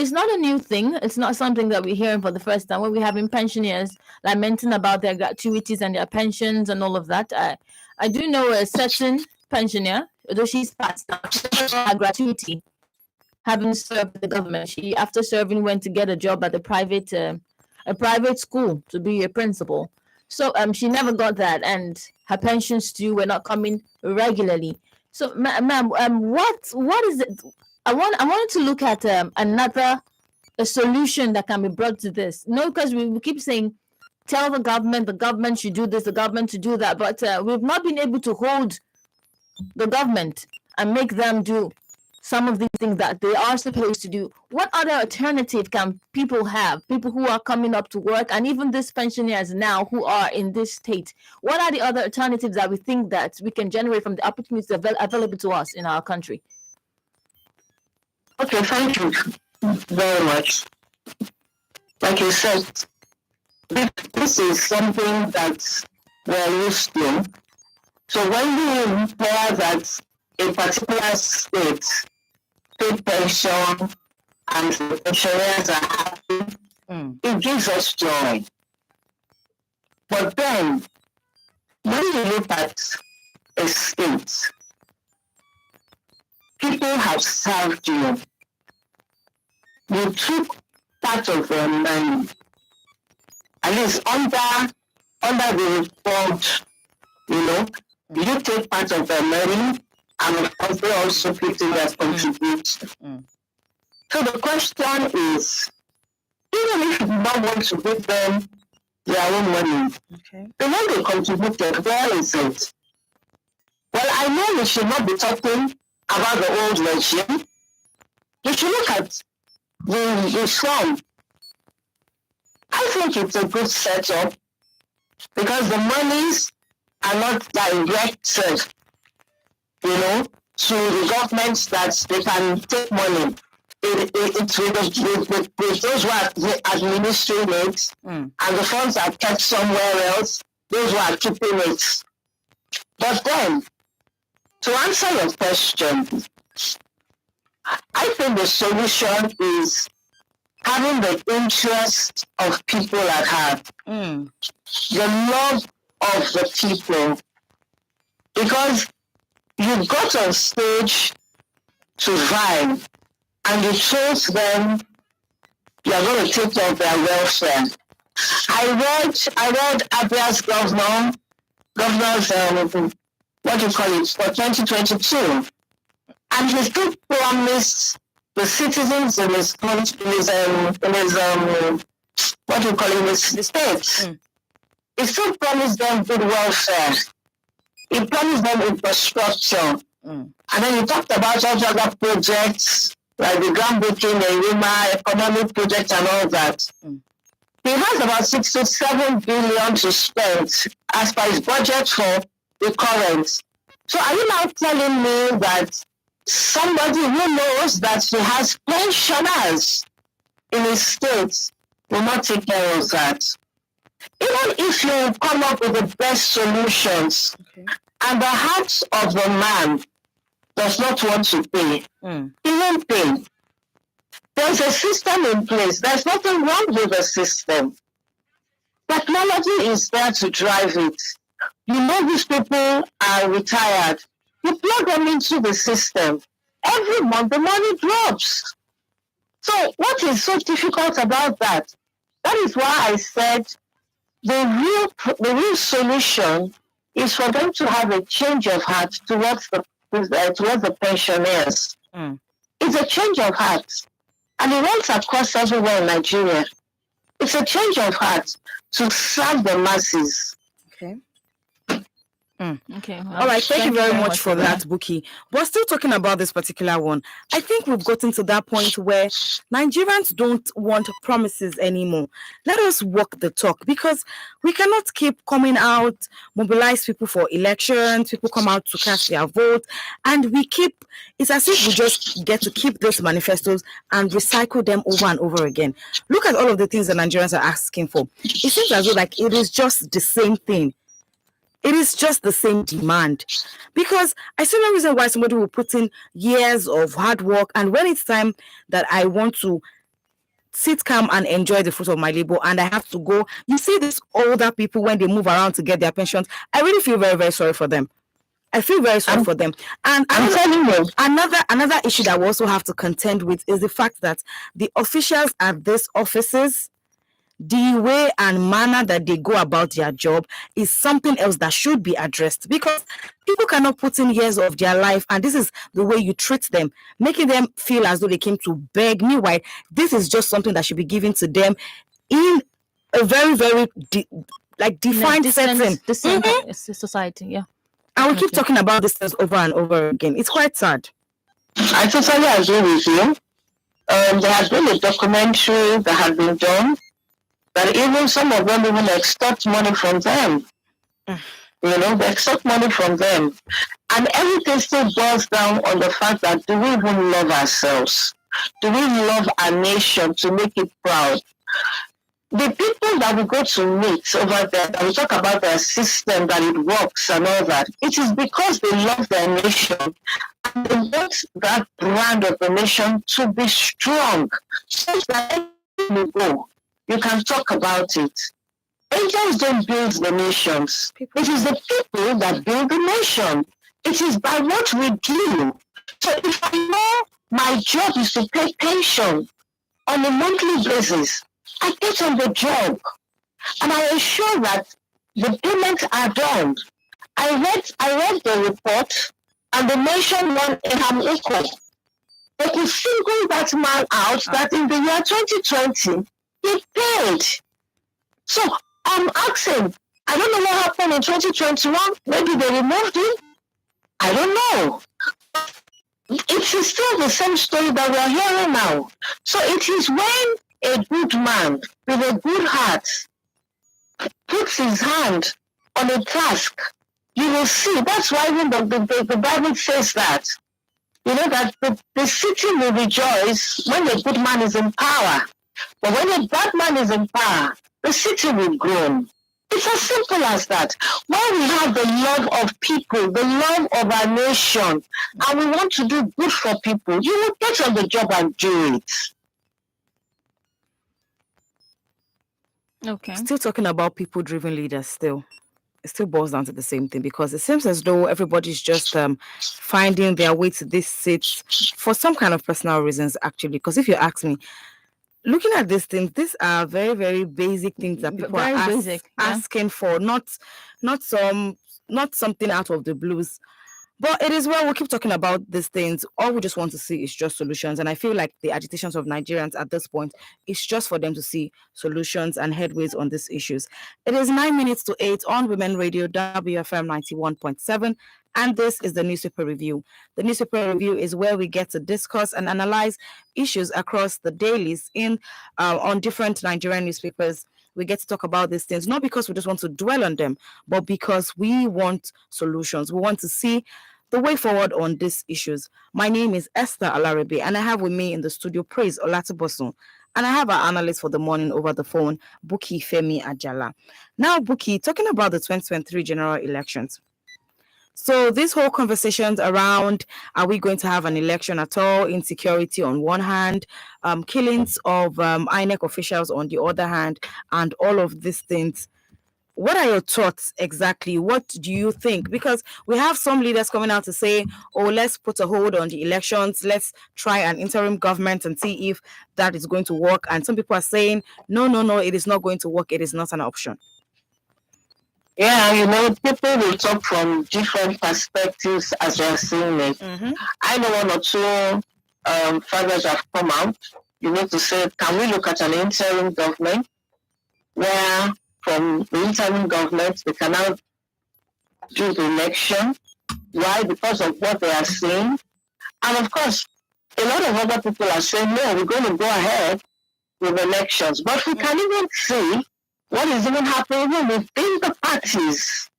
it's not a new thing. It's not something that we're hearing for the first time. When we're having pensioners lamenting about their gratuities and their pensions and all of that, I do know a certain pensioner, although she's passed now, she never got her gratuity having served the government. She, after serving, went to get a job at a private school to be a principal. So she never got that, and her pensions too were not coming regularly. So, ma'am, what is it? I wanted to look at another a solution that can be brought to this. No, because we keep saying, tell the government should do this, the government should do that, but we've not been able to hold the government and make them do some of these things that they are supposed to do. What other alternative can people have? People who are coming up to work, and even these pensioners now who are in this state. What are the other alternatives that we think that we can generate from the opportunities available to us in our country? Okay, thank you very much. Like you said, this is something that we're used to. So when you hear that a particular state paid pension and the pensioners are happy, it gives us joy. But then, when you look at a state, people have served you. You took part of their money, at least under the report, you take part of their money, and of course they also put in their contribution. So the question is, even if you don't want to give them their own money, the one they contributed, where is it? Well, I know we should not be talking about the old regime. You should look at the reform. I think it's a good setup because the monies are not directed, to the governments that they can take money. It's with those who are administering it, and the funds are kept somewhere else, those who are keeping it. But then, to answer your question, I think the solution is having the interest of people at heart, the love of the people. Because you got on stage to vie, and you chose them, you are going to take care of their welfare. I read Abia's governor's, what do you call it, for 2022. And he still promised the citizens in his country, in his state. He still promised them good welfare. He promised them infrastructure. And then he talked about all the other projects, like the groundbreaking, the Rima, economic projects and all that. He has about 67 billion to spend as per his budget for the current. So are you now telling me that somebody who knows that he has pensioners in his state will not take care of that? Even if you come up with the best solutions, and the heart of the man does not want to pay, he won't pay. There's a system in place. There's nothing wrong with the system. Technology is there to drive it. These people are retired. You plug them into the system. Every month the money drops. So what is so difficult about that? That is why I said the real solution is for them to have a change of heart towards the pensioners. It's a change of heart. And it runs across everywhere in Nigeria. It's a change of heart to serve the masses. Okay. All right. Thank you very much for that, Buki. But still talking about this particular one, I think we've gotten to that point where Nigerians don't want promises anymore. Let us walk the talk, because we cannot keep coming out, mobilize people for elections, people come out to cast their vote, and it's as if we just get to keep those manifestos and recycle them over and over again. Look at all of the things that Nigerians are asking for. It seems as though like it is just the same thing. It is just the same demand, because I see no reason why somebody will put in years of hard work, and when it's time that I want to sit calm and enjoy the fruit of my labor, and I have to go. You see these older people when they move around to get their pensions, I really feel very, very sorry for them. I feel very sorry for them. And another issue that we also have to contend with is the fact that the officials at these offices, the way and manner that they go about their job is something else that should be addressed, because people cannot put in years of their life, and this is the way you treat them, making them feel as though they came to beg. Meanwhile, this is just something that should be given to them in a very, very defined setting. Society, yeah. And we keep talking about this things over and over again. It's quite sad. I totally agree with you. There has been a documentary that has been done that even some of them even extort money from them. They extort money from them. And everything still boils down on the fact that, do we even love ourselves? Do we love our nation to make it proud? The people that we go to meet over there, that we talk about their system, that it works and all that, it is because they love their nation and they want that brand of the nation to be strong, so that you go, you can talk about it. Angels don't build the nations. It is the people that build the nation. It is by what we do. So if I know my job is to pay pension on a monthly basis, I get on the job and I ensure that the payments are done. I read the report and the nation won I'm equal. They could single that man out that in the year 2020, he paid. So I'm asking, I don't know what happened in 2021. Maybe they removed him. I don't know. It is still the same story that we are hearing now. So it is when a good man with a good heart puts his hand on a task, you will see. That's why even the Bible says that, that the city will rejoice when a good man is in power. But when a bad man is in power, the city will groan. It's as simple as that. When we have the love of people, the love of our nation, and we want to do good for people, you will get on the job and do it. Okay. Still talking about people-driven leaders still. It still boils down to the same thing, because it seems as though everybody's just finding their way to this seat for some kind of personal reasons, actually. Because if you ask me, looking at these things, these are very, very basic things that people are asking for, not something out of the blues. But it is well, we keep talking about these things. All we just want to see is just solutions. And I feel like the agitations of Nigerians at this point is just for them to see solutions and headways on these issues. It is 9 minutes to 8 on Women Radio, WFM 91.7. And this is the Newspaper Review. The Newspaper Review is where we get to discuss and analyze issues across the dailies on different Nigerian newspapers. We get to talk about these things, not because we just want to dwell on them, but because we want solutions. We want to see the way forward on these issues. My name is Esther Alarabi, and I have with me in the studio Praise Olatibosun. And I have our analyst for the morning over the phone, Buki Femi Ajala. Now, Buki, talking about the 2023 general elections. So this whole conversations around, are we going to have an election at all? Insecurity on one hand, killings of INEC officials on the other hand, and all of these things. What are your thoughts exactly? What do you think? Because we have some leaders coming out to say, oh, let's put a hold on the elections. Let's try an interim government and see if that is going to work. And some people are saying, no, it is not going to work. It is not an option. Yeah, people will talk from different perspectives as they are seeing it. Mm-hmm. I know one or two fathers have come out, to say, can we look at an interim government where from the interim government they can now do the election? Why? Because of what they are seeing. And of course, a lot of other people are saying, no, we're going to go ahead with elections. But we can even see what is even happening within the parties.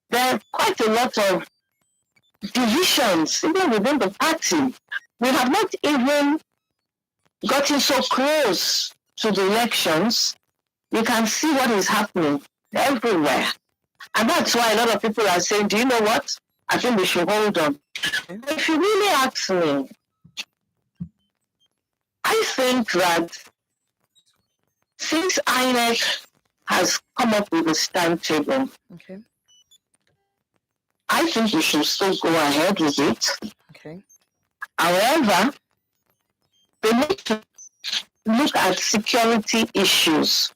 There are quite a lot of divisions even within the party. We have not even gotten so close to the elections. You can see what is happening everywhere. And that's why a lot of people are saying, do you know what? I think we should hold on. But if you really ask me, I think that since INEC has come up with a timetable, Okay. I think we should still go ahead with it. Okay. However, they need to look at security issues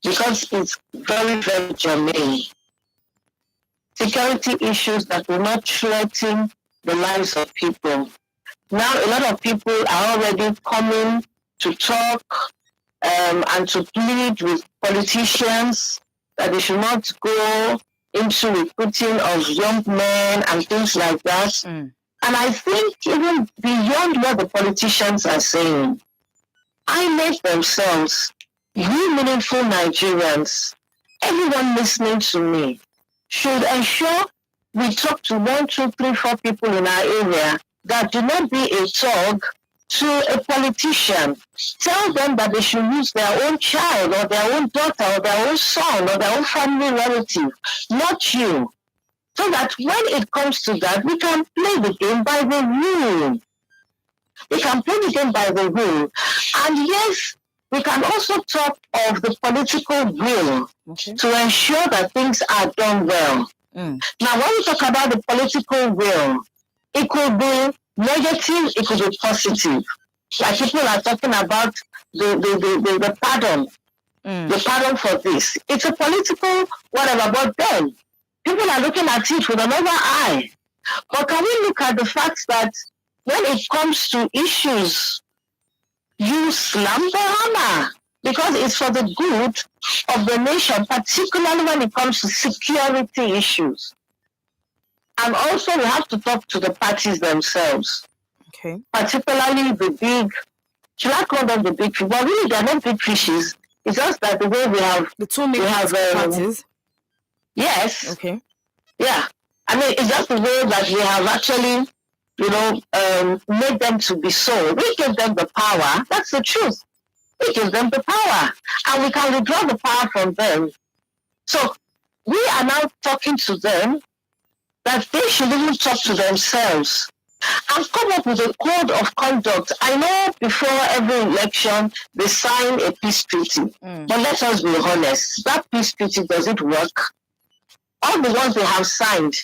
because it's very, very germane. Security issues that will not threaten the lives of people. Now, a lot of people are already coming to talk and to plead with politicians that they should not go into recruiting of young men and things like that. And I think even beyond what the politicians are saying, INEC themselves, you meaningful Nigerians, everyone listening to me, should ensure we talk to 1, 2, 3, 4 people in our area that do not be a thug to a politician. Tell them that they should use their own child or their own daughter or their own son or their own family relative, not you. So that when it comes to that, we can play the game by the rule. We can play the game by the rule. And yes, we can also talk of the political will to ensure that things are done well. Now, when we talk about the political will, it could be negative, it could be positive. Like people are talking about the pardon, the pardon for this. It's a political whatever, but then people are looking at it with another eye. But can we look at the fact that when it comes to issues, you slam the hammer because it's for the good of the nation, particularly when it comes to security issues. And also we have to talk to the parties themselves. Okay. Particularly the big, should I call them the big fish? Well, really, they're not big fishes. It's just that the way we have the two major parties. Yes. Okay. Yeah. I mean, it's just the way that we have actually, made them to be so. We give them the power. That's the truth. We give them the power. And we can withdraw the power from them. So we are now talking to them that they should even talk to themselves and come up with a code of conduct. I know before every election, they sign a peace treaty. But let us be honest, that peace treaty, does it work? All the ones they have signed,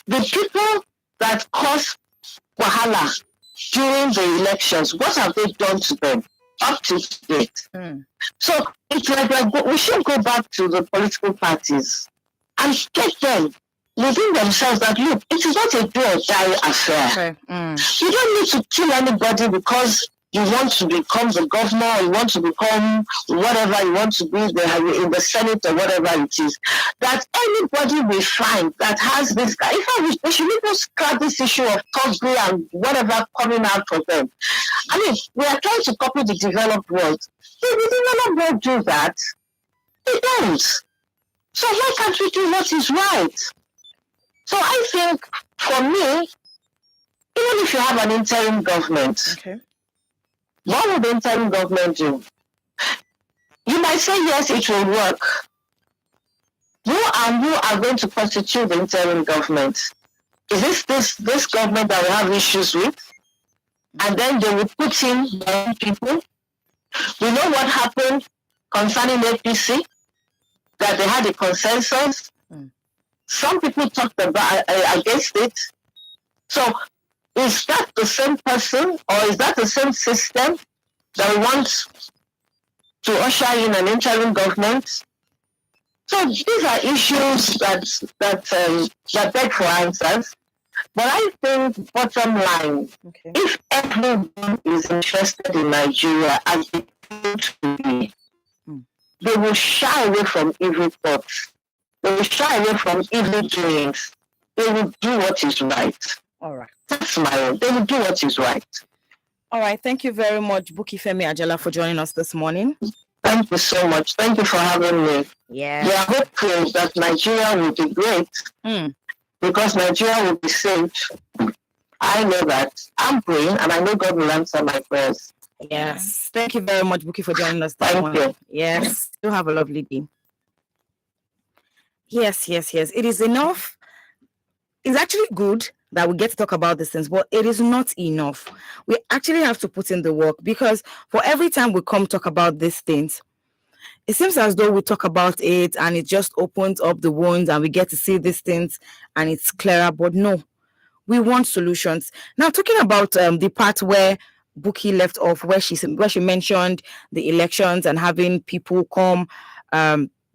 the people that cause wahala during the elections, what have they done to them up to date? So it's like we should go back to the political parties and get them within themselves that, look, it is not a do or die affair. You don't need to kill anybody because you want to become the governor, or you want to become whatever you want to be in the Senate or whatever it is. That anybody we find that has this guy, in fact, they should even scrap this issue of thuggery and whatever coming out for them. I mean, we are trying to copy the developed world. If the developed world do that, they don't. So why can't we do what is right? So I think, for me, even if you have an interim government, what would the interim government do? You might say, yes, it will work. Who and who are going to constitute the interim government? Is this government that we have issues with? And then they will put in their own people. We know what happened concerning APC, that they had a consensus. Some people talked about against it. So is that the same person or is that the same system that wants to usher in an interim government? So these are issues that beg for answers. But I think, bottom line, if everyone is interested in Nigeria as it used to be, they will shy away from evil thoughts. They will shy away from evil doings. They will do what is right. All right. That's my own. They will do what is right. All right. Thank you very much, Buki Femi Ajala, for joining us this morning. Thank you so much. Thank you for having me. Yeah. We are hopeful that Nigeria will be great because Nigeria will be safe. I know that. I'm praying and I know God will answer my prayers. Yes. Thank you very much, Buki, for joining us this morning. Thank you. Yes. You have a lovely day. Yes. It is enough. It's actually good that we get to talk about these things, but it is not enough. We actually have to put in the work because for every time we come talk about these things, it seems as though we talk about it and it just opens up the wounds and we get to see these things and it's clearer. But no, we want solutions. Now, talking about the part where Buki left off, where she mentioned the elections and having people come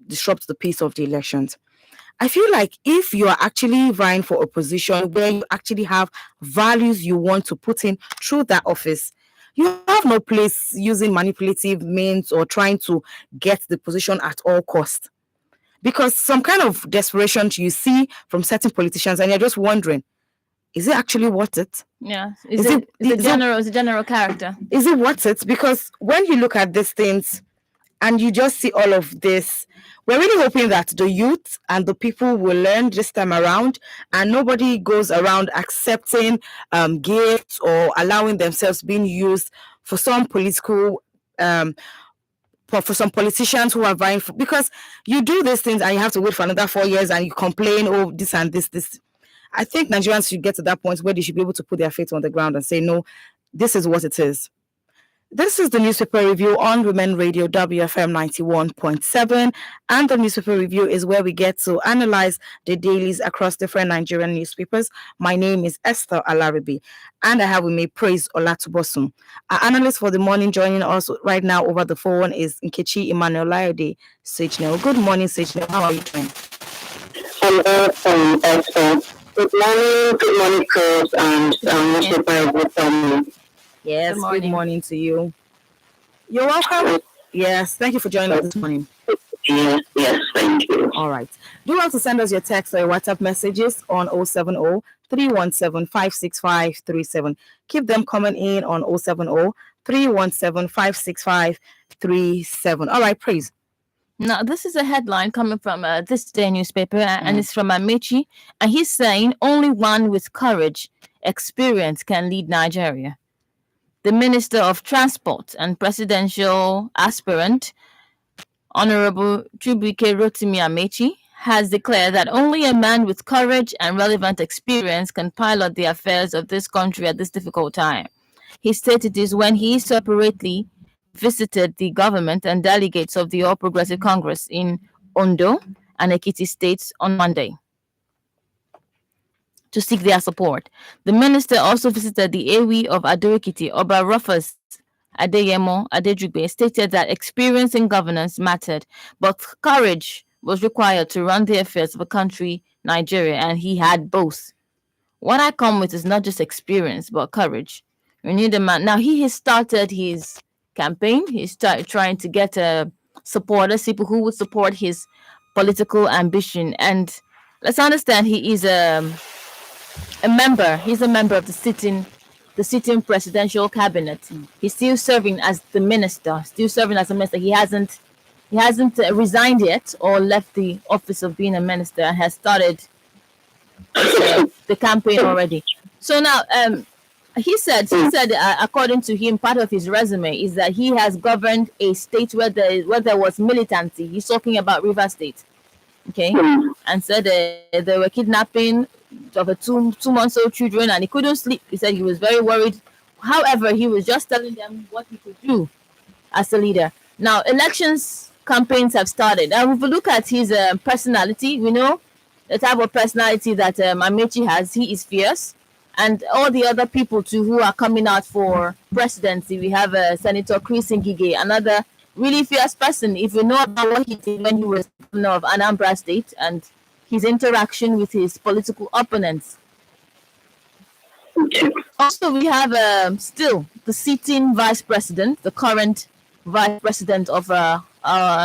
disrupt the peace of the elections. I feel like if you are actually vying for a position where you actually have values you want to put in through that office, you have no place using manipulative means or trying to get the position at all costs. Because some kind of desperation you see from certain politicians and you're just wondering, is it actually worth it? Yeah. Is it general character? Is it worth it? Because when you look at these things and you just see all of this, we're really hoping that the youth and the people will learn this time around and nobody goes around accepting gifts or allowing themselves being used for some political for some politicians who are vying for, because you do these things and you have to wait for another 4 years and you complain, oh, this and this. I think Nigerians should get to that point where they should be able to put their feet on the ground and say, no, this is what it is. This is the newspaper review on Women Radio WFM 91.7, and the newspaper review is where we get to analyze the dailies across different Nigerian newspapers. My name is Esther Alaribi, and I have with me Praise Olatubosun. Our analyst for the morning joining us right now over the phone is Nkechi Emmanuel Layode Sejnel. Good morning, Sejnel. How are you doing? Hello, Esther. Good morning, Chris, and newspaper review. Yes, good morning to you. You're welcome. Yes, thank you for joining us this morning. Yes, thank you. All right. Do want to send us your text or your WhatsApp messages on 070-317-56537. Keep them coming in on 070-317-56537. All right, Praise. Now, this is a headline coming from this day newspaper, and it's from Amechi, and he's saying only one with courage, experience can lead Nigeria. The Minister of Transport and presidential aspirant, Honorable Chibuike Rotimi Amechi, has declared that only a man with courage and relevant experience can pilot the affairs of this country at this difficult time. He stated this when he separately visited the government and delegates of the All Progressive Congress in Ondo and Ekiti states on Monday to seek their support. The minister also visited the Ewi of Ado-Ekiti. Oba Rufus Adeyemo Adejugbe stated that experience in governance mattered, but courage was required to run the affairs of a country, Nigeria, and he had both. What I come with is not just experience, but courage. We need a man. Now, he has started his campaign. He started trying to get supporters, people who would support his political ambition. And let's understand, he is a member. He's a member of the sitting presidential cabinet. He's still serving as the minister. He hasn't resigned yet or left the office of being a minister and has started the campaign already. So now, he said, according to him, part of his resume is that he has governed a state where there was militancy. He's talking about Rivers State, okay, and said there were kidnapping of a two-month-old children, and he couldn't sleep. He said he was very worried. However, he was just telling them what he could do as a leader. Now, campaigns have started, and if we look at his personality, we know the type of personality that Amechi has. He is fierce. And all the other people too who are coming out for presidency. We have Senator Chris Ngige, another really fierce person. If you know about what he did when he was governor of Anambra State and his interaction with his political opponents. Also, we have still the sitting vice president, the current vice president of our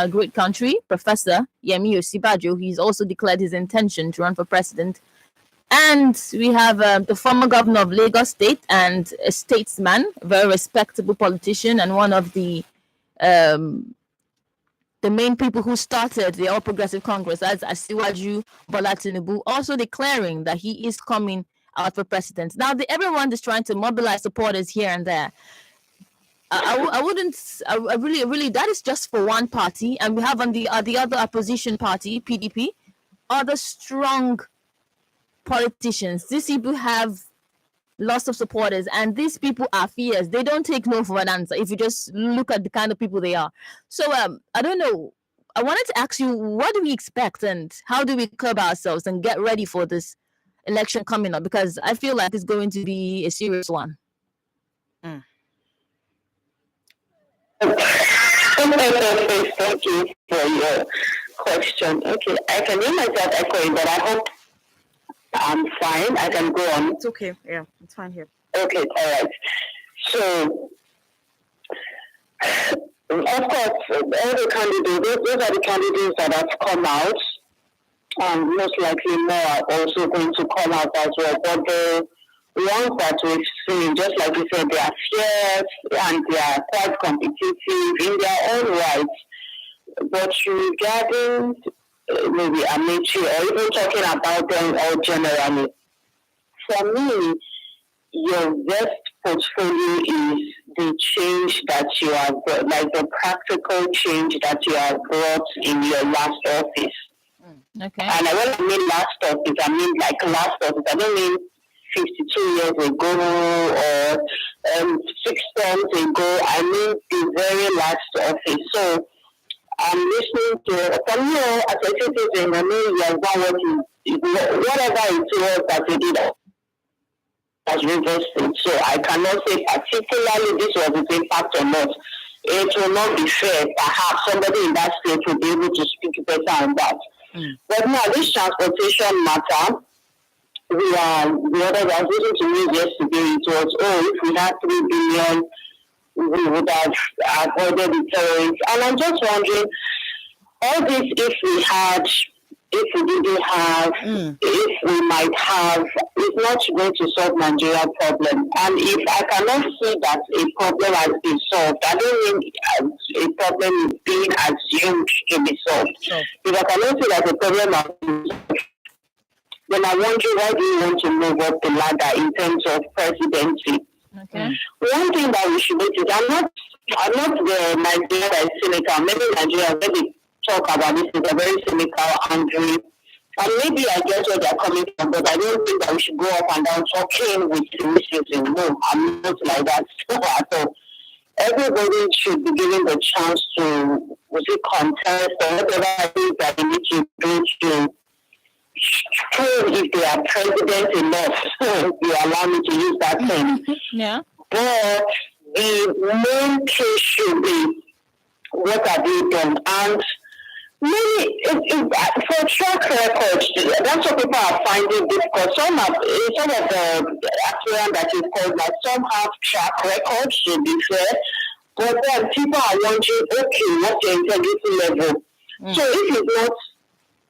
great country, Professor Yemi Osibajo. He's also declared his intention to run for president. And we have the former governor of Lagos State and a statesman, a very respectable politician, and one of the main people who started the All Progressive Congress, as Asiwaju Bola Tinubu, also declaring that he is coming out for president. Now, everyone is trying to mobilize supporters here and there. I really, that is just for one party, and we have on the other opposition party, PDP, other strong politicians. These people have lots of supporters, and these people are fierce. They don't take no for an answer if you just look at the kind of people they are. So I don't know I wanted to ask you, what do we expect and how do we curb ourselves and get ready for this election coming up? Because I feel like it's going to be a serious one. Thank you for your question. Okay, I can hear myself echoing, but I hope I'm fine. I can go on. It's okay. Yeah, it's fine here. Okay, all right. So, of course, all the candidates, those are the candidates that have come out, and most likely more are also going to come out as well. But the ones that we've seen, just like you said, they are fierce and they are quite competitive in their own rights. But regarding maybe Amici or even talking about them all generally, for me, your best portfolio is the change that you have brought, like the practical change that you have brought in your last office. Okay. And when I mean last office, I mean like last office. I don't mean 52 years ago or 6 terms ago. I mean the very last office. So I'm listening to, from you as a citizen, I mean you have done whatever it was that you did as reversed. So I cannot say particularly this was its impact or not. It will not be fair. Perhaps somebody in that state will be able to speak better on that. But now this transportation matter, the other was listening to me yesterday, it was, if we had 3 billion, we would have avoided the terrorists. And I'm just wondering, all this, if we didn't have, if we might have, is not going to solve Nigeria's problem. And if I cannot see that a problem has been solved, I don't mean a problem is being assumed to be solved. Sure. If I cannot see that a problem has been solved, then I wonder why do you want to move up the ladder in terms of presidency? Okay. One thing that we should notice, I'm not the Nigerian that is cynical. Maybe Nigerians, when they talk about this, is a very cynical, angry, and maybe I guess where they're coming from, but I don't think that we should go up and down talking with cynicism. No, I'm not like that at all. Everybody should be given the chance to contest or whatever it is that they need to do to prove if they are president enough. You allow me to use that term. Yeah. But the main case should be what have they done? And maybe for track records, that's what people are finding difficult. Some of the aspirants that is called, like some have track records, to be fair, but then people are wondering, okay, what's your integrity level? So if it's not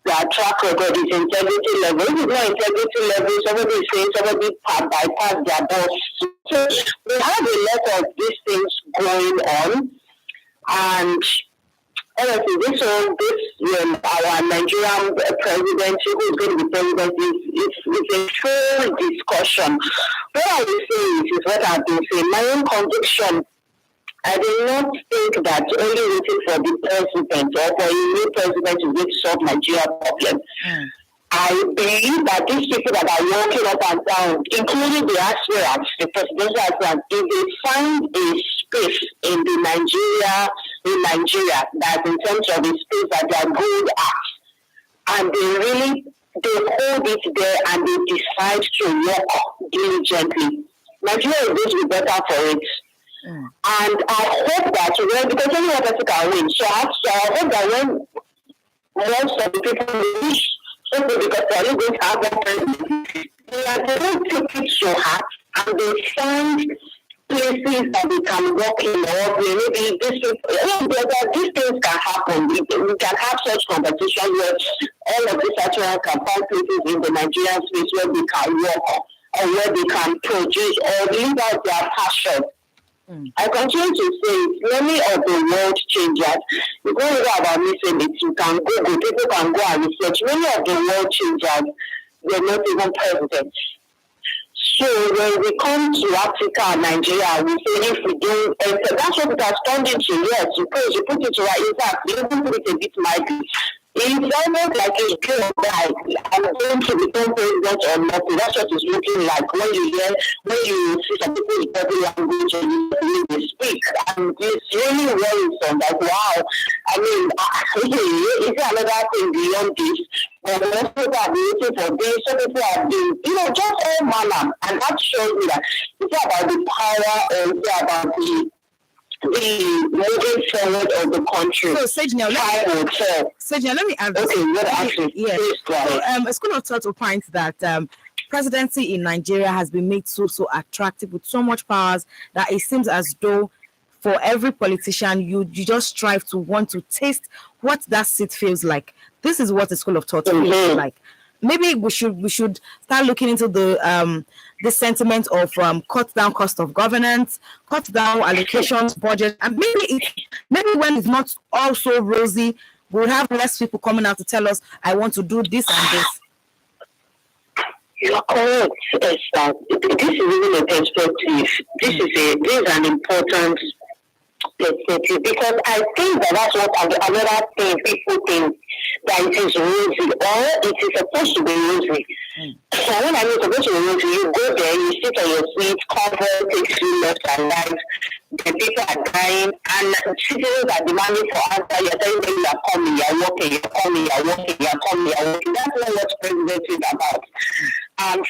their track record is integrity level, if it's not integrity level, somebody is saying somebody bypassed their boss. So we have a lot of these things going on, and honestly, our Nigerian president, who is going to be president, is a full discussion. What I will say is what I've been saying. My own conviction, I do not think that only waiting for the president or for a new president is going to solve Nigeria's problem. I believe that these people that are walking up and down, including the aspirants, the presidential aspirants, if they find a space in Nigeria, that in terms of a space that they are good at, and they hold it there and they decide to work diligently, Nigeria is going to be better for it. And I hope that because only one person can win, so I hope that when most of the people wish, because they are not going to have one president, they don't take it so hard and they find places that they can work in, or maybe these things can happen. We can have such competition where all of these aspirants can find places in the Nigerian space where they can work or where they can produce or live out their passion. I continue to say many of the world changers, you don't know about missing it, you can Google, people can go and research. Many of the world changers were not even presidents. So when we come to Africa and Nigeria, we say if we do, that's what it has turned into, yes, because you put it right, in fact, you even put it a bit mildly. It's almost like a game that I'm going to become president or not. That's what it's looking like when you see some people in body language and you speak. And it's really worrisome that, wow, I mean, is there another thing beyond this? But most people are waiting for this. Some people are doing, just all manner. And that shows me that it's about the power and it's about the moving forward of the country. So, Sejna, let me add this. Okay, what actually? Yes. So, a school of thought opines that presidency in Nigeria has been made so attractive with so much powers that it seems as though for every politician, you just strive to want to taste what that seat feels like. This is what the school of thought feels like. Maybe we should start looking into the sentiment of cut down cost of governance, cut down allocations, budget, and maybe when it's not all so rosy, we'll have less people coming out to tell us, I want to do this and this. You're correct, Esther. This is even a perspective. This is an important perspective because I think that's what another thing people think that it is rosy or it is supposed to be rosy. So when I mean supposed to be rosy, you go there, you sit on your seat, cover takes you left and right. The people are dying and citizens are demanding for answer. You're telling them you're coming, you're working, you're coming, you're working, you're coming, you're working. That's not what presidency is about.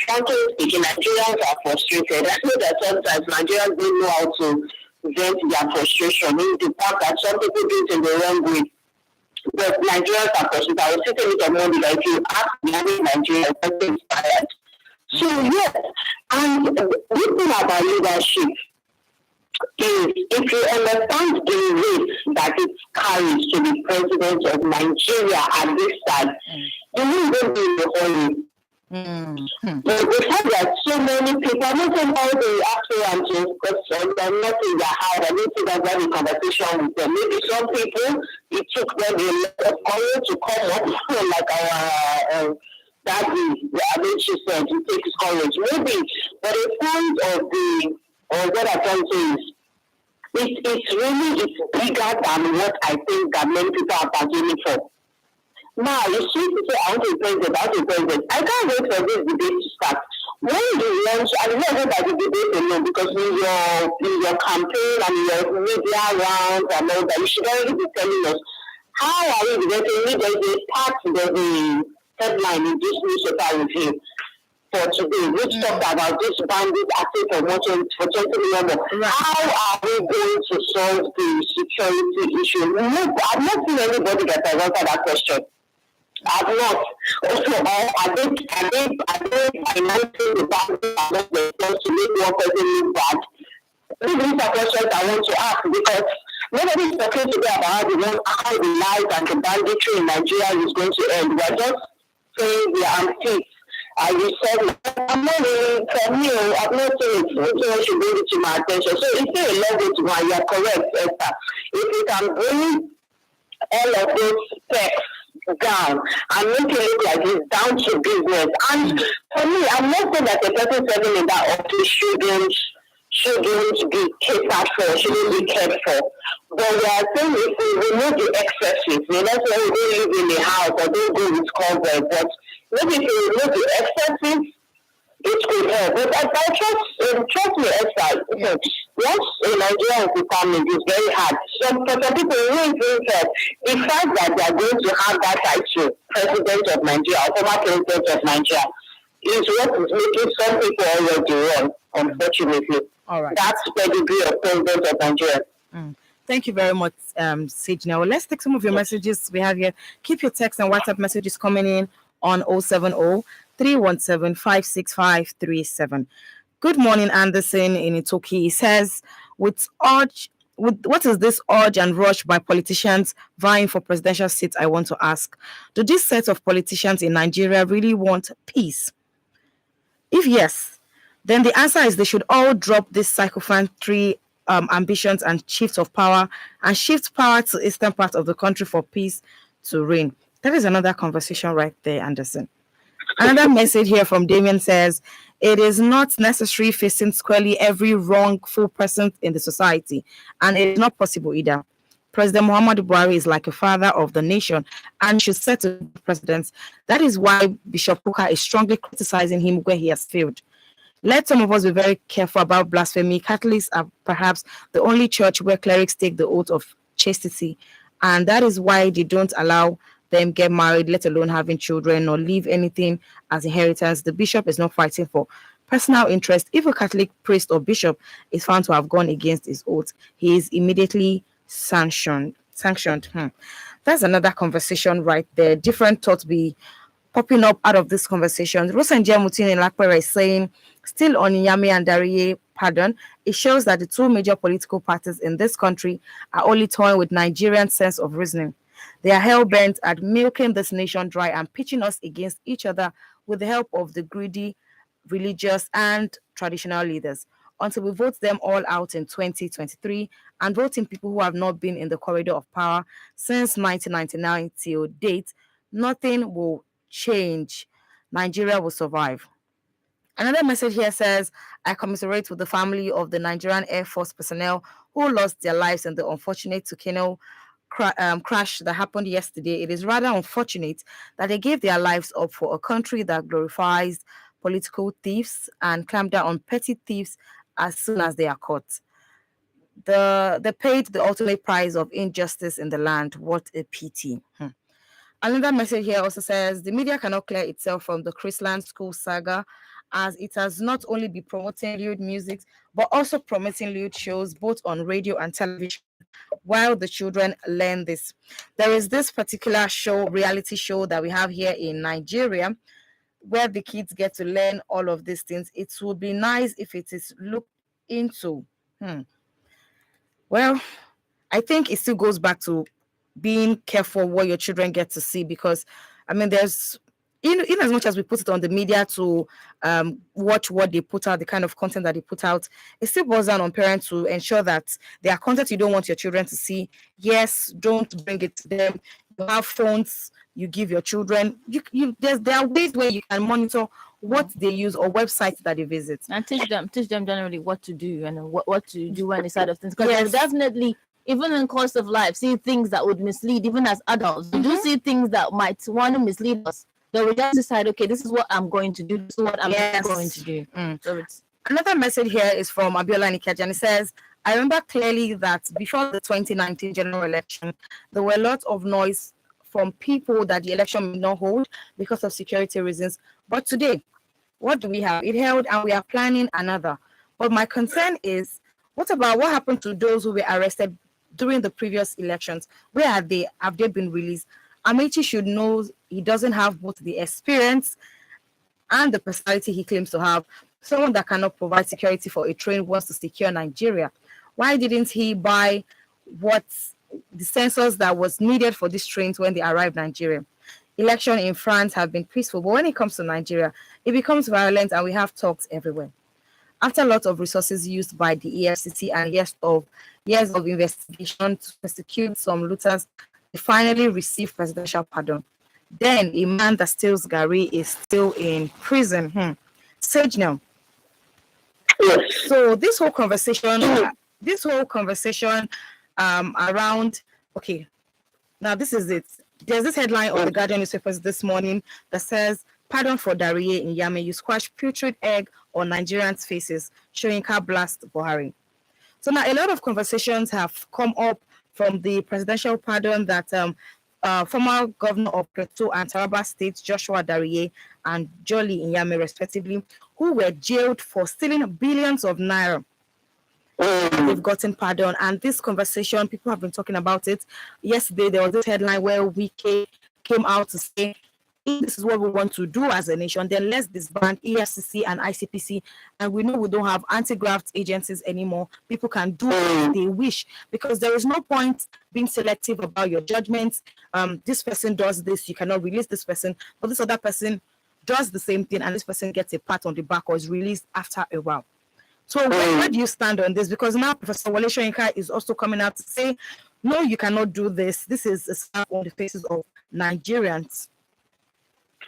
Frankly speaking, Nigerians are frustrated. I know that sometimes Nigerians don't know how to vent their frustration. Means the fact that some people do it in the wrong way. But Nigerians are frustrated. I was sitting with a moment that if you ask many Nigerians, they're inspired. So yes, and the thing about leadership is if you understand the risk that it carries to be president of Nigeria at this time, you won't be in the hurry. But the fact that so many people, I'm not saying how they actually answer questions, I'm not in their heart, I don't think I've had a conversation with them. Maybe some people, it took them a lot of courage to come up, like our daddy, I mean, she said, it takes courage. Maybe, but the point of what I can say is, it's bigger than what I think that many people are bargaining for. Now, you see, people say, I want to be president. I can't wait for this debate to start. When you launch, I don't know about the debate alone, because in your campaign and your media rounds and all that, you should already be telling us, how are we debating? There's a headline in this newspaper review for today, which talked about this bandit asking for more for 20 million. Right. How are we going to solve the security issue? No, I've not seen anybody that has answered that question. I've not. Also, I think financing the bandit are not the response to make one person look bad. These are questions I want to ask because nobody is talking today about how the lies and the banditry in Nigeria is going to end. We're just saying we are unfit. You said, I'm not really, from you, I'm not saying it should bring it to my attention. So it's still a level to my, you're correct, Esther. If you can bring all of those specs down and make it look like it's down to business. And for me, I'm not saying that the person serving in that office shouldn't be catered for, shouldn't be cared for. But we are saying if we remove the excesses, we're not saying we don't live in a house or don't go with cover, but maybe if you remove the excesses, it could help. But I trust me, Esther, once a Nigerian is becoming, it's very hard. For some people, really think that the fact that they are going to have that title, President of Nigeria, or former President of Nigeria, is what is making some people already wrong, unfortunately. All right. That's the degree of President of Nigeria. Thank you very much, Sage. Now, let's take some of your messages we have here. Keep your text and WhatsApp messages coming in on 070-317-56537. Good morning, Anderson in Itoki. He says, what is this urge and rush by politicians vying for presidential seats? I want to ask, do this set of politicians in Nigeria really want peace? If yes, then the answer is they should all drop this sycophancy ambitions and shift of power and shift power to eastern part of the country for peace to reign. That is another conversation right there, Anderson. Another message here from Damien says, it is not necessary facing squarely every wrongful person in the society, and it is not possible either. President Muhammad Buhari is like a father of the nation and should set to presidents. That is why Bishop Kukah is strongly criticizing him where he has failed. Let some of us be very careful about blasphemy. Catholics are perhaps the only church where clerics take the oath of chastity and that is why they don't allow them get married, let alone having children or leave anything as inheritance. The bishop is not fighting for personal interest. If a Catholic priest or bishop is found to have gone against his oath, he is immediately sanctioned. That's another conversation right there. Different thoughts be popping up out of this conversation. Rosenja Mutini Lakpera is saying, still on Nyame and Dariye pardon, it shows that the two major political parties in this country are only toying with Nigerian sense of reasoning. They are hell-bent at milking this nation dry and pitching us against each other with the help of the greedy, religious, and traditional leaders. Until we vote them all out in 2023 and voting people who have not been in the corridor of power since 1999 till date, nothing will change. Nigeria will survive. Another message here says, I commiserate with the family of the Nigerian Air Force personnel who lost their lives in the unfortunate Tucano crash that happened yesterday. It is rather unfortunate that they gave their lives up for a country that glorifies political thieves and clamp down on petty thieves as soon as they are caught. They paid the ultimate price of injustice in the land. What a pity. Another message here also says, the media cannot clear itself from the Chrisland School saga, as it has not only been promoting lewd music, but also promoting lewd shows both on radio and television while the children learn this. There is this particular show, reality show that we have here in Nigeria, where the kids get to learn all of these things. It would be nice if it is looked into. Well, I think it still goes back to being careful what your children get to see, because I mean, there's in as much as we put it on the media to watch what they put out, the kind of content that they put out, it still boils down on parents to ensure that there are content you don't want your children to see. Yes, don't bring it to them. You have phones you give your children. There are ways where you can monitor what they use or websites that they visit, and teach them generally what to do and what to do on the side of things, because there's definitely, even in course of life, see things that would mislead. Even as adults, we do see things that might want to mislead us. So we just decide, okay, this is what I'm going to do. This is what I'm not going to do. So it's another message here is from Abiola Nikeja, and it says, I remember clearly that before the 2019 general election, there were a lot of noise from people that the election may not hold because of security reasons. But today, what do we have? It held, and we are planning another. But my concern is, what happened to those who were arrested during the previous elections? Where are they? Have they been released? Amechi should know he doesn't have both the experience and the personality he claims to have. Someone that cannot provide security for a train wants to secure Nigeria. Why didn't he buy the sensors that was needed for these trains when they arrived in Nigeria? Election in France have been peaceful, but when it comes to Nigeria, it becomes violent, and we have talks everywhere. After a lot of resources used by the EFCC and years of investigation to prosecute some looters, they finally received presidential pardon. Then a man that steals Gary is still in prison. Sage now. So this whole conversation around, okay, now this is it. There's this headline on the Guardian newspapers this morning that says, pardon for Dariye in Yame, you squash putrid egg on Nigerians' faces, showing car blast Buhari. So now a lot of conversations have come up from the presidential pardon that former governor of Plateau and Taraba State, Joshua Dariye and Jolly Inyame, respectively, who were jailed for stealing billions of naira. They've gotten pardon, and this conversation, people have been talking about it. Yesterday, there was this headline where Wike came out to say, if this is what we want to do as a nation, then let's disband EFCC and ICPC, and we know we don't have anti-graft agencies anymore. People can do as they wish, because there is no point being selective about your judgments. This person does this, you cannot release this person, but this other person does the same thing, and this person gets a pat on the back or is released after a while. So where do you stand on this? Because now Professor Wale Soyinka is also coming out to say, no, you cannot do this. This is a slap on the faces of Nigerians.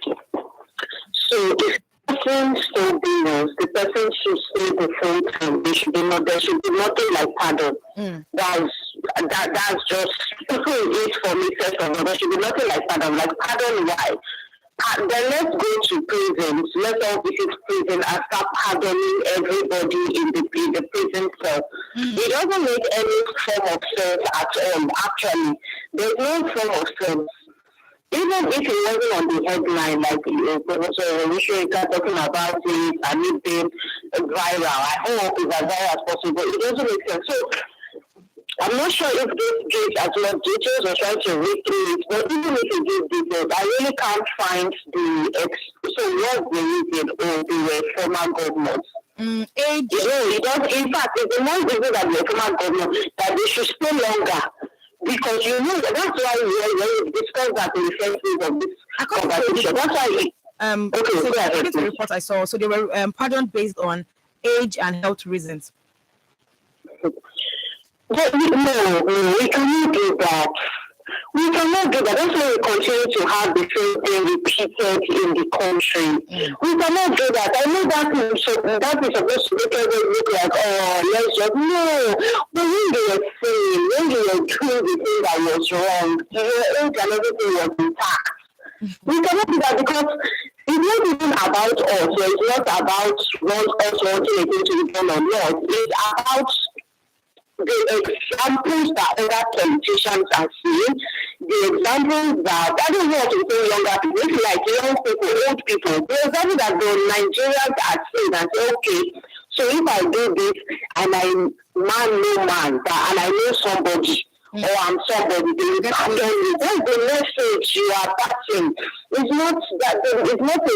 So if the person stole billions, the person should stay the same time. There should be nothing like pardon. That's just it for me. First of all, there should be nothing like pardon. Like pardon, why? Then let's go to prisons. Let's all visit prison and start pardoning everybody in the prison cell. It doesn't make any form of sense at all, actually. There's no form of sense. Even if it wasn't on the headline, like Professor Rishika talking about it and it being viral, I hope it's as viral as possible. It doesn't make sense. So I'm not sure if this gives as much details or trying to read through it, but even if it gives details, I really can't find so what the reason or the former government. It does, in fact, it's the more reason that the former government that they should stay longer. Because that's why we discussed that in the first phase of this conversation. That's why according to the report I saw, so they were pardoned based on age and health reasons. But no, we cannot do that. We cannot do that. That's why we continue to have the same thing repeated in the country. We cannot do that. I know that is supposed to make everyone look like, let's just, no. But when they were saying, when they were doing the thing that was wrong, your age and everything was intact. We cannot do that because it's not even about us. So it's not about us wanting anything to be done or not. It's about the examples that other politicians are seeing, the examples that, I don't want to say younger people, it's like young people, old people, the examples that the Nigerians are seeing and say, okay, so if I do this and I man, and I know somebody, or I'm somebody, that's the message you are passing. It's not that, it's not the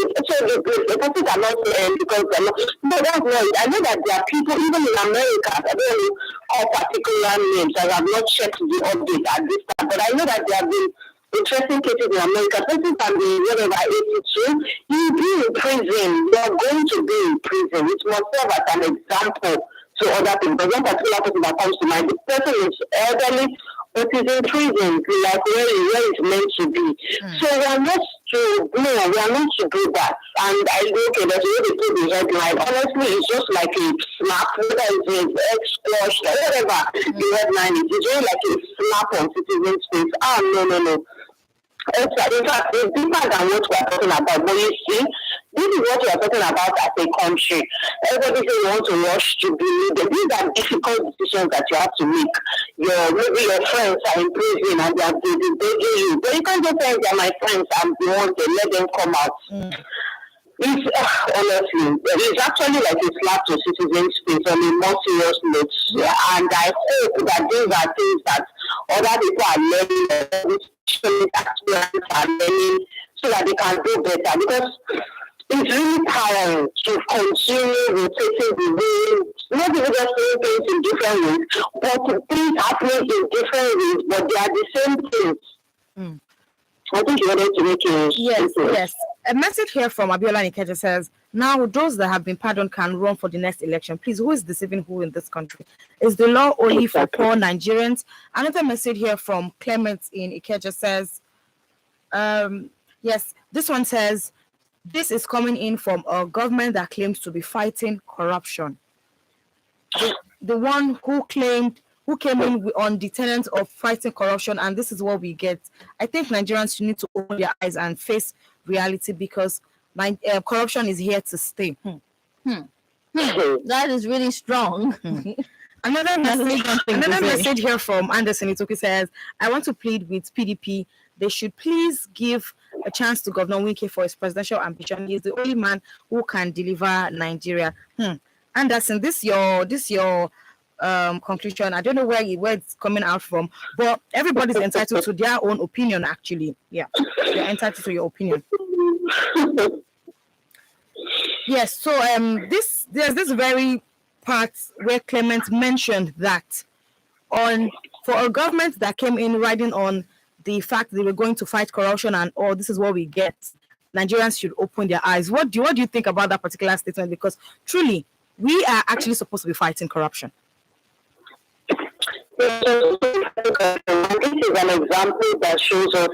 person cannot say because they're not, no, that's not it. I know that there are people, even in America, I don't know all particular names, I have not checked the update at this time, but I know that there have been interesting cases in America. Person can be whatever 82, you'll be in prison, you're going to be in prison. It must serve as an example to other people. There's one particular person that comes to mind. The person is elderly, but is in prison, like where it's meant to be. So we are not to do that. And I look at that's where they put the headline. Honestly, it's just like a slap, whether it's X or whatever the headline is. It's just like a slap on citizens' face. No. In fact, it's different than what we are talking about. But you see, this is what we are talking about as a country. Everybody says you want to rush to be leader. These are difficult decisions that you have to make. Maybe your friends are in prison and they are begging you. But you can't just say they're my friends and you want to let them come out. It's honestly, it's actually like a slap to citizens' face on a more serious note. And I hope that these are things that other people are learning, experience are learning, so that they can do better. Because it's really tiring to continue rotating the way, not even just doing things in different ways, but things happening in different ways, but they are the same things. I think you wanted to make a yes. A message here from Abiola Nikeja says, now those that have been pardoned can run for the next election. Please, who is deceiving who in this country? Is the law only for poor Nigerians? Another message here from Clement in Ikeja says, yes, this one says, this is coming in from a government that claims to be fighting corruption. The one who came in on the tenets of fighting corruption, and this is what we get. I think Nigerians need to open their eyes and face reality because corruption is here to stay. That is really strong. Another message here from Anderson Itoki says, I want to plead with PDP. They should please give a chance to Governor Wike for his presidential ambition. He is the only man who can deliver Nigeria. Anderson, this your conclusion. I don't know where it's coming out from, but everybody's entitled to their own opinion. Actually, yeah, they're entitled to your opinion. Yes. So there's this very part where Clement mentioned that for a government that came in riding on the fact they were going to fight corruption and this is what we get, Nigerians should open their eyes. What do you think about that particular statement? Because truly, we are actually supposed to be fighting corruption. This is an example that shows us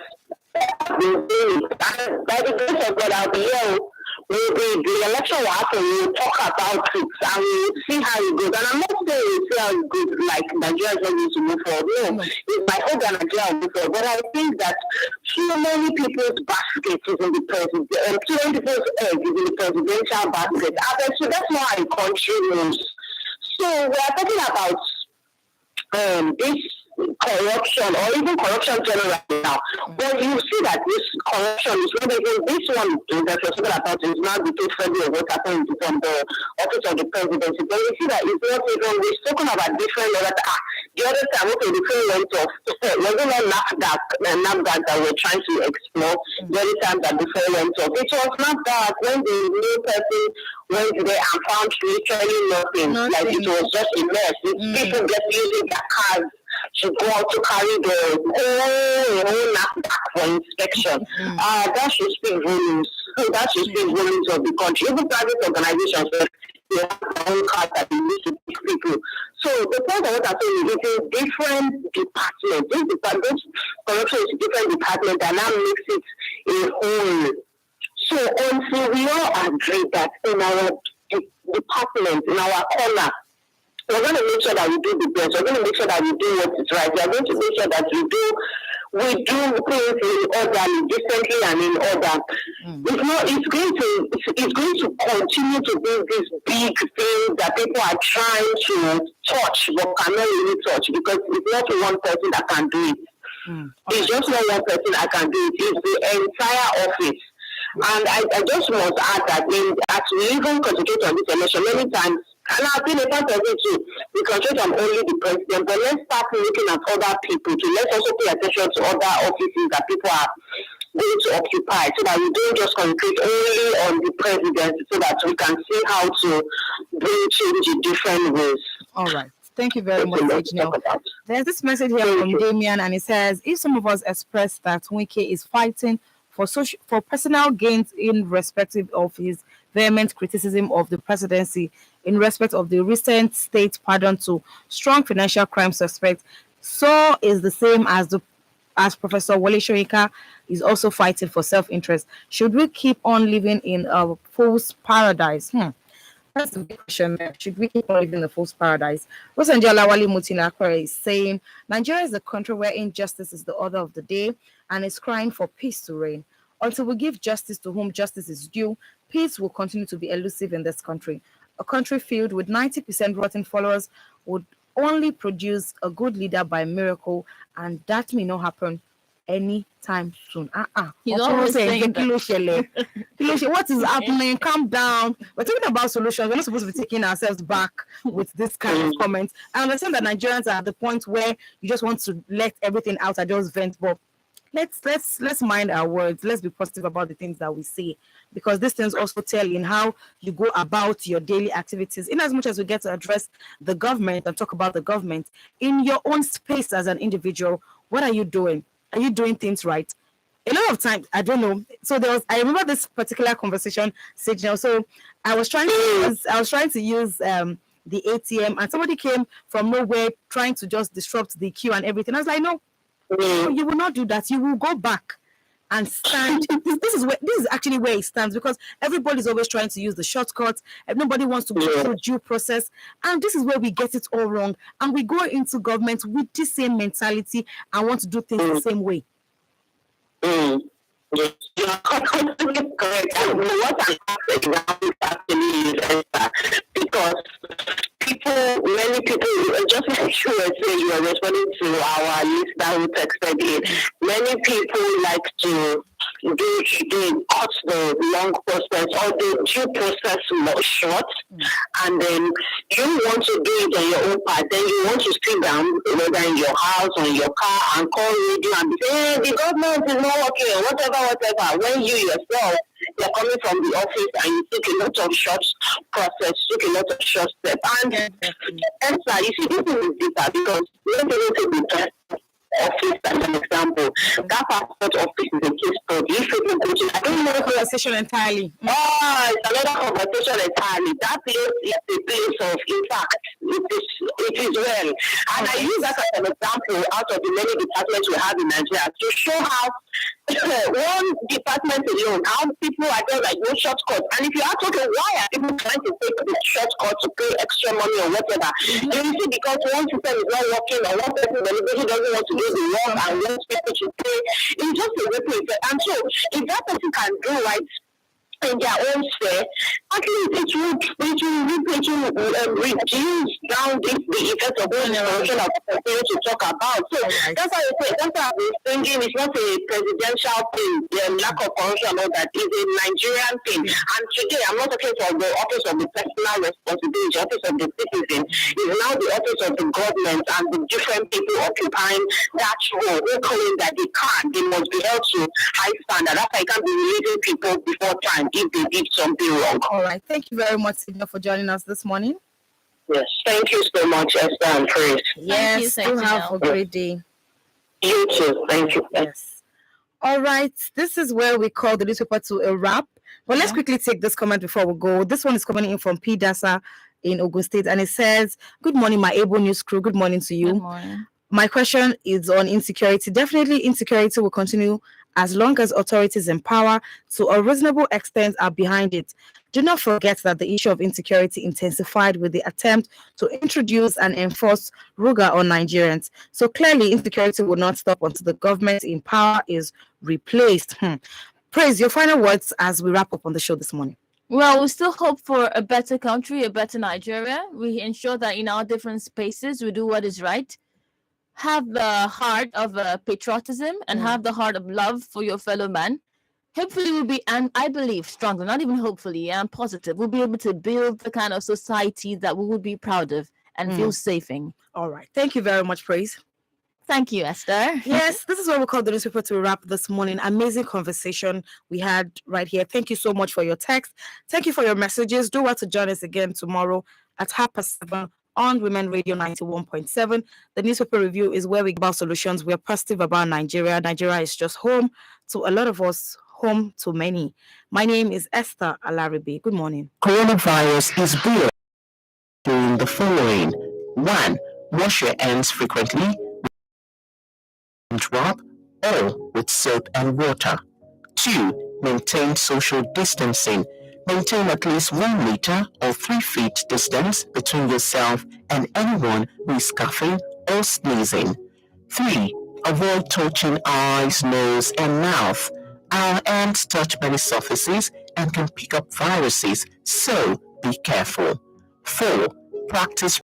by the grace of God, I'll be here. The election will happen, we'll talk about it and we'll see how it goes. And I'm not saying we'll see how it goes like Nigeria is going to move forward. No, it's my hope that Nigeria will move forward. But I think that too many people's basket is in the president, too many people's egg is in the presidential basket. So that's why our country moves. So we are talking about this corruption or even corruption generally now. But you see that this corruption is not even this one that you're talking about is not the case study of what happened from the office of the presidency. But you see that it's not even we've spoken about different the other time okay the film went off. Wasn't it NAFDAC that we're trying to explore the other time that the film went off. It was not that when the new person went there and found literally nothing. Like it was just a mess. People just using their cars to go out to carry the whole NAFDAC for inspection. That should speak volumes. That should speak volumes of the country. Even private organizations, they have their own cars that they use to pick people. So the point of what I'm saying is it's a different department. This corruption is a different department and that makes it a whole. So until we all agree that in our department, in our corner, we're going to make sure that we do the best. We're going to make sure that we do what is right. We're going to make sure that we do things in order, decently and in order. It's going to continue to be this big thing that people are trying to touch but cannot really touch because it's not one person that can do it. It's just not one person that can do it. It's the entire office. And I just must add that as we even concentrate on this election many times, and I've been a part of it too, we concentrate on only the president, but let's start looking at other people too. Let's also pay attention to other offices that people are going to occupy so that we don't just concentrate only on the president so that we can see how to bring change in different ways. All right. Thank you very much, Reginald. There's this message here from Damien, and it says, if some of us express that Wike is fighting for personal gains in respective of his vehement criticism of the presidency in respect of the recent state pardon to strong financial crime suspects, so is the same as Professor Wole Soyinka is also fighting for self-interest. Should we keep on living in a false paradise? That's the big question. Should we keep on living in a false paradise? Rosanjala Wali Mutinakure is saying Nigeria is a country where injustice is the order of the day and is crying for peace to reign. Until we give justice to whom justice is due, peace will continue to be elusive in this country. A country filled with 90% rotten followers would only produce a good leader by miracle, and that may not happen anytime soon. He's always saying that. What is happening? Calm down. We're talking about solutions. We're not supposed to be taking ourselves back with this kind of comments. I understand that Nigerians are at the point where you just want to let everything out and just vent, but let's mind our words. Let's be positive about the things that we say, because these things also tell in how you go about your daily activities. In as much as we get to address the government and talk about the government in your own space as an individual, what are you doing? Are you doing things right? A lot of times, I don't know. So I remember this particular conversation signal. So I was trying to use the ATM, and somebody came from nowhere trying to just disrupt the queue and everything. I was like, no, you will not do that. You will go back and stand. This is actually where it stands, because everybody's always trying to use the shortcuts. Nobody wants to go through due process, and this is where we get it all wrong. And we go into government with the same mentality and want to do things the same way. Yes, you are completely correct. And what I'm saying actually is because many people, just like you were saying, you are responding to our listener who texted in. Many people like to cut the long process or the due process short, and then you want to do it on your own part. Then you want to sit down, whether in your house or in your car, and call radio and say, hey, the government is not working, whatever. When you yourself, you're coming from the office and you took a lot of short process, took a lot of short steps. And you see, this is deeper because we're going to be office as an example. That passport office is a case study. If people go to, I don't know, conversation entirely. It's another conversation entirely. That place is a place of impact. It is well. And I use that as an example out of the many departments we have in Nigeria to show how one department alone, how people are just like no shortcuts. And if you ask, okay, why are people trying to take the shortcut to pay extra money or whatever? You see, because one system is not working, or one person deliberately doesn't want to do the work and wants people to pay. It's just a ripple effect. And so, if that person can do right in their own sphere, at least it will reduce down the effect of what corruption are continuing to talk about. So that's why I was thinking it's not a presidential thing, the lack of corruption or that is a Nigerian thing. And today I'm not talking for the office of the personal responsibility, the office of the citizen. It's now the office of the government and the different people occupying that role, who claim that they must be held to high standard. That's why I can't be releasing people before time if they did something wrong. All right. Thank you very much, Senior, for joining us this morning. Yes. Thank you so much, Esther and Praise. Yes. You have a great day. You too. Thank you. Yes. All right. This is where we call the newspaper to a wrap. But let's quickly take this comment before we go. This one is coming in from P. Dasa in Ogun State, and it says, "Good morning, my able news crew. Good morning to you. Good morning. My question is on insecurity. Definitely, insecurity will continue as long as authorities in power to a reasonable extent are behind it. Do not forget that the issue of insecurity intensified with the attempt to introduce and enforce Ruga on Nigerians. So clearly, insecurity will not stop until the government in power is replaced." Praise, your final words as we wrap up on the show this morning. Well, we still hope for a better country, a better Nigeria. We ensure that in our different spaces, we do what is right. Have the heart of patriotism and have the heart of love for your fellow man. Hopefully we'll be, and I believe strongly, not even hopefully, I'm positive, we'll be able to build the kind of society that we would be proud of and feel safe in. All right. Thank you very much, Praise. Thank you, Esther. Yes, this is what we call the newspaper to wrap this morning. Amazing conversation we had right here. Thank you so much for your text. Thank you for your messages. Do well to join us again tomorrow at 7:30 on Women Radio 91.7. The newspaper review is where we give about solutions. We're positive about Nigeria. Nigeria is just home to a lot of us, home to many. My name is Esther Alaribe. Good morning. Coronavirus is real. Doing the following: 1. Wash your hands frequently and rub or with soap and water. 2. Maintain social distancing. Maintain at least 1 meter or 3 feet distance between yourself and anyone who is coughing or sneezing. 3. Avoid touching eyes, nose, and mouth. Our hands touch many surfaces and can pick up viruses, so be careful. 4. Practice